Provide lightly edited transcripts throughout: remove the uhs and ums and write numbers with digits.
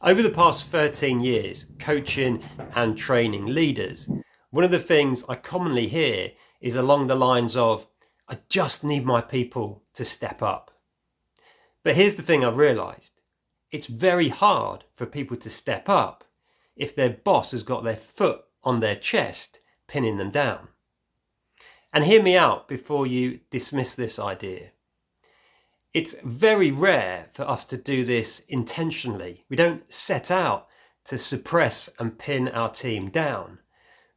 Over the past 13 years, coaching and training leaders, one of the things I commonly hear is along the lines of, I just need my people to step up. But here's the thing I've realised. It's very hard for people to step up if their boss has got their foot on their chest, pinning them down. And hear me out before you dismiss this idea. It's very rare for us to do this intentionally. We don't set out to suppress and pin our team down,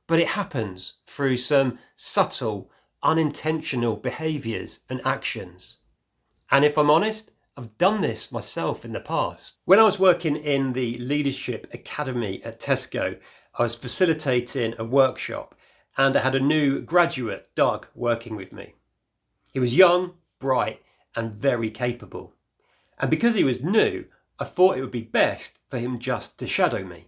but it happens through some subtle, unintentional behaviours and actions. And if I'm honest, I've done this myself in the past. When I was working in the Leadership Academy at Tesco, I was facilitating a workshop and I had a new graduate, Doug, working with me. He was young, bright, and very capable. And because he was new, I thought it would be best for him just to shadow me.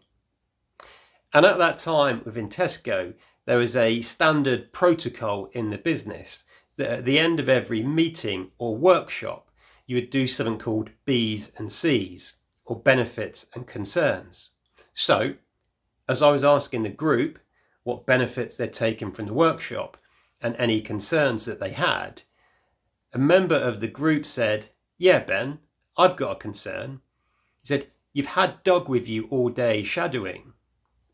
And at that time within Tesco, there was a standard protocol in the business that at the end of every meeting or workshop, you would do something called B's and C's, or benefits and concerns. So, as I was asking the group what benefits they'd taken from the workshop and any concerns that they had, a member of the group said, "Yeah, Ben, I've got a concern." He said, "You've had Doug with you all day shadowing,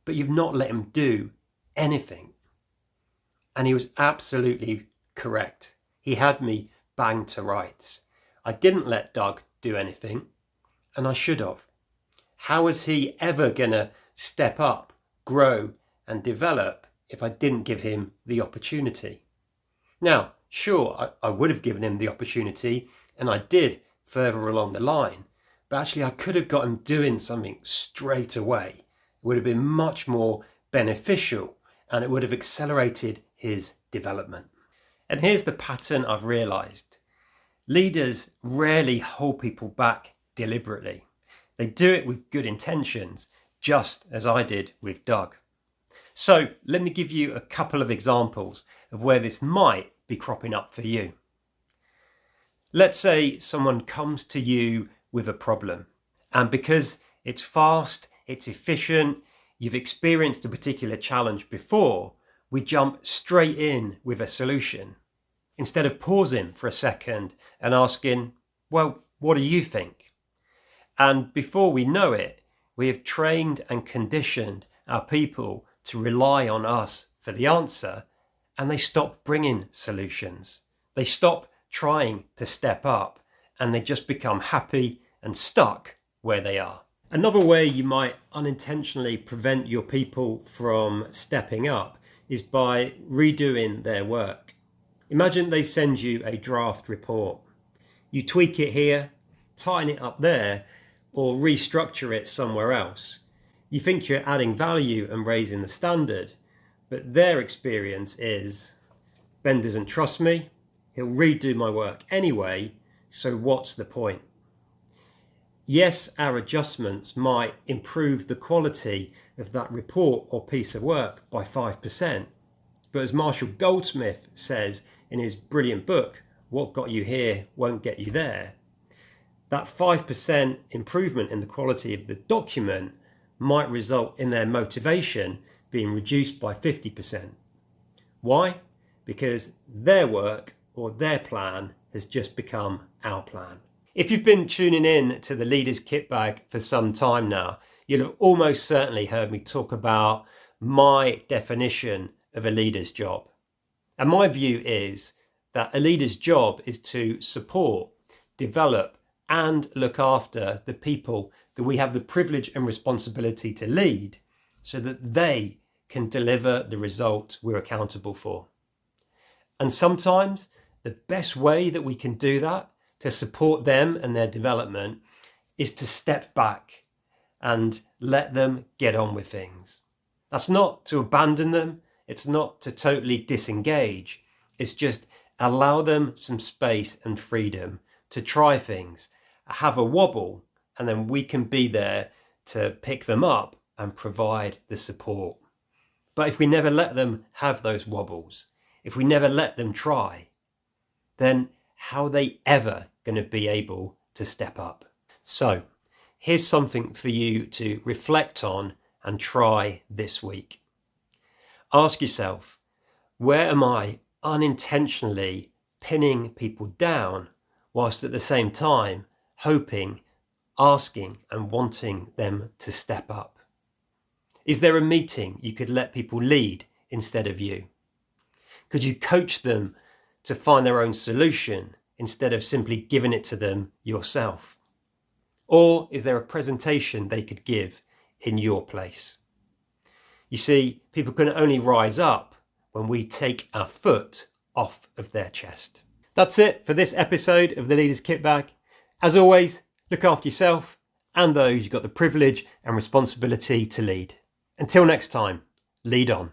but you've not let him do anything." And he was absolutely correct. He had me banged to rights. I didn't let Doug do anything, and I should have. How was he ever going to step up, grow, and develop if I didn't give him the opportunity? Now, sure, I would have given him the opportunity, and I did further along the line, but actually I could have got him doing something straight away. It would have been much more beneficial, and it would have accelerated his development. And here's the pattern I've realised. Leaders rarely hold people back deliberately. They do it with good intentions, just as I did with Doug. So let me give you a couple of examples of where this might be cropping up for you. Let's say someone comes to you with a problem, and because it's fast, it's efficient, you've experienced a particular challenge before, we jump straight in with a solution, instead of pausing for a second and asking, well, what do you think? And before we know it, we have trained and conditioned our people to rely on us for the answer, and they stop bringing solutions. They stop trying to step up, and they just become happy and stuck where they are. Another way you might unintentionally prevent your people from stepping up is by redoing their work. Imagine they send you a draft report. You tweak it here, tighten it up there, or restructure it somewhere else. You think you're adding value and raising the standard, but their experience is, Ben doesn't trust me, he'll redo my work anyway, so what's the point? Yes, our adjustments might improve the quality of that report or piece of work by 5%, but as Marshall Goldsmith says in his brilliant book, What Got You Here Won't Get You There, that 5% improvement in the quality of the document might result in their motivation being reduced by 50%. Why? Because their work or their plan has just become our plan. If you've been tuning in to the Leaders Kitbag for some time now, you'll have almost certainly heard me talk about my definition of a leader's job. And my view is that a leader's job is to support, develop, and look after the people that we have the privilege and responsibility to lead so that they can deliver the result we're accountable for. And sometimes the best way that we can do that to support them and their development is to step back and let them get on with things. That's not to abandon them. It's not to totally disengage. It's just allow them some space and freedom to try things, have a wobble, and then we can be there to pick them up and provide the support. But if we never let them have those wobbles, if we never let them try, then how are they ever going to be able to step up? So here's something for you to reflect on and try this week. Ask yourself, where am I unintentionally pinning people down whilst at the same time hoping, asking and wanting them to step up? Is there a meeting you could let people lead instead of you? Could you coach them to find their own solution instead of simply giving it to them yourself? Or is there a presentation they could give in your place? You see, people can only rise up when we take our foot off of their chest. That's it for this episode of the Leader's Kitbag. As always, look after yourself and those you've got the privilege and responsibility to lead. Until next time, lead on.